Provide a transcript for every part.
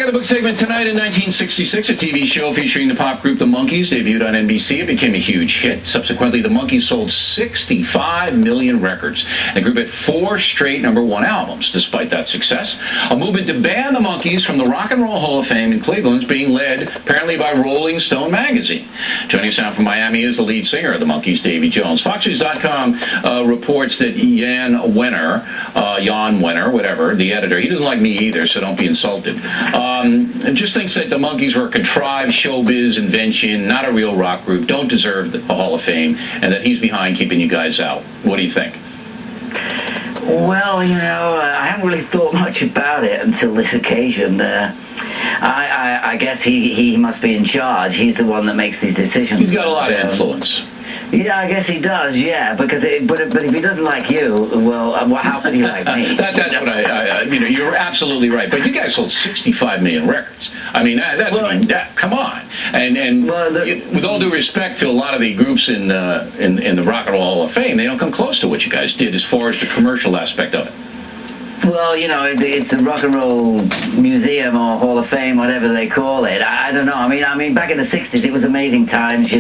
the book segment tonight. In 1966, a TV show featuring the pop group the Monkees debuted on NBC. It became a huge hit. Subsequently, the Monkees sold 65 million records. The group had 4 straight #1 albums. Despite that success, a movement to ban the Monkees from the Rock and Roll Hall of Fame in Cleveland is being led apparently by Rolling Stone magazine. Joining us now from Miami is the lead singer of the Monkees, Davy Jones. FoxNews.com reports that Jann Wenner, whatever, the editor, he doesn't like me either, so don't be insulted. And just thinks that the Monkees were a contrived showbiz invention, not a real rock group, don't deserve the Hall of Fame, and that he's behind keeping you guys out. What do you think? Well, I haven't really thought much about it until this occasion. I guess he must be in charge. He's the one that makes these decisions. He's got a lot of influence. Yeah, I guess he does, yeah, because but if he doesn't like you, well, how could he like me? That's what you're absolutely right. But you guys sold 65 million records. I mean, come on. And with all due respect to a lot of the groups in the Rock and Roll Hall of Fame, they don't come close to what you guys did as far as the commercial aspect of it. Well, it's the Rock and Roll Museum or Hall of Fame, whatever they call it. I don't know. I mean, back in the 60s, it was amazing times,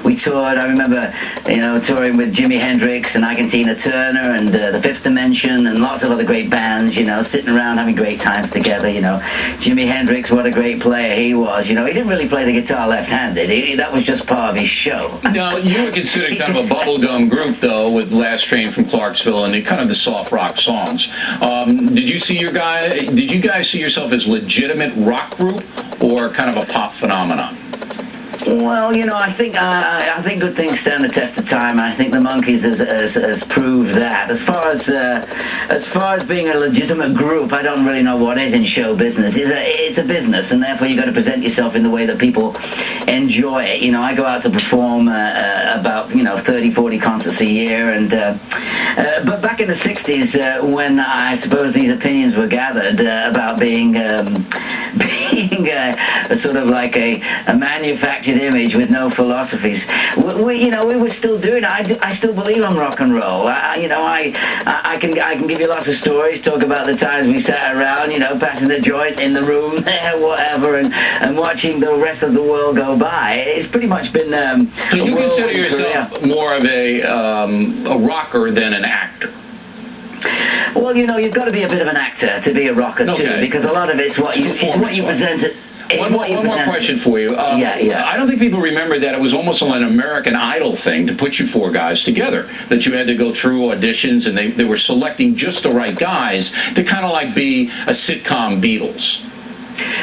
We toured, I remember, touring with Jimi Hendrix and Tina Turner and The Fifth Dimension and lots of other great bands, sitting around having great times together, Jimi Hendrix, what a great player he was, He didn't really play the guitar left-handed. That was just part of his show. Now, you were considered kind of a bubblegum group, though, with Last Train from Clarksville and kind of the soft rock songs. Did you guys see yourself as legitimate rock group or kind of a pop phenomenon? Well, I think good things stand the test of time. I think the Monkees has proved that. As far as being a legitimate group, I don't really know what is in show business. It's a business, and therefore you've got to present yourself in the way that people enjoy it. I go out to perform about 30, 40 concerts a year, and but back in the 60s, when I suppose these opinions were gathered about being a sort of like a manufactured image with no philosophies, we were still doing it. I still believe in rock and roll. I can give you lots of stories, talk about the times we sat around, passing the joint in the room there, whatever, and watching the rest of the world go by. It's pretty much been So you consider yourself more of a rocker than an actor? Well, you've got to be a bit of an actor to be a rocker too, because a lot of it's what you present. One more question for you. Yeah. I don't think people remember that it was almost an American Idol thing to put you 4 guys together, that you had to go through auditions and they were selecting just the right guys to kind of like be a sitcom Beatles.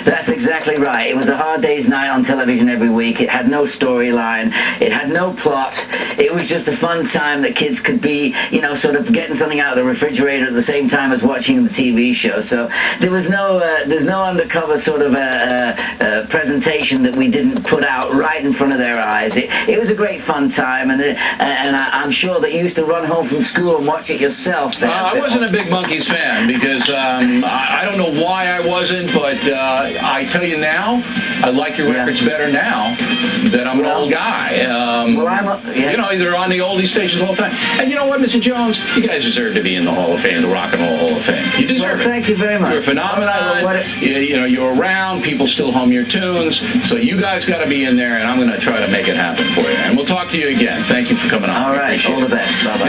That's exactly right. It was a hard day's night on television every week. It had no storyline. It had no plot. It was just a fun time that kids could be, sort of getting something out of the refrigerator at the same time as watching the TV show. So there's no undercover sort of presentation that we didn't put out right in front of their eyes. It was a great fun time, and I'm sure that you used to run home from school and watch it yourself. I wasn't a big Monkees fan because I don't know why I wasn't, but I tell you now, I like your records better now that I'm an old guy. They're on the oldie stations all the time. And you know what, Mr. Jones? You guys deserve to be in the Hall of Fame, the Rock and Roll Hall of Fame. You deserve it. Thank you very much. You're a phenomenon. You're around. People still hum your tunes. So you guys got to be in there, and I'm going to try to make it happen for you. And we'll talk to you again. Thank you for coming on. All right. All the best. Bye-bye.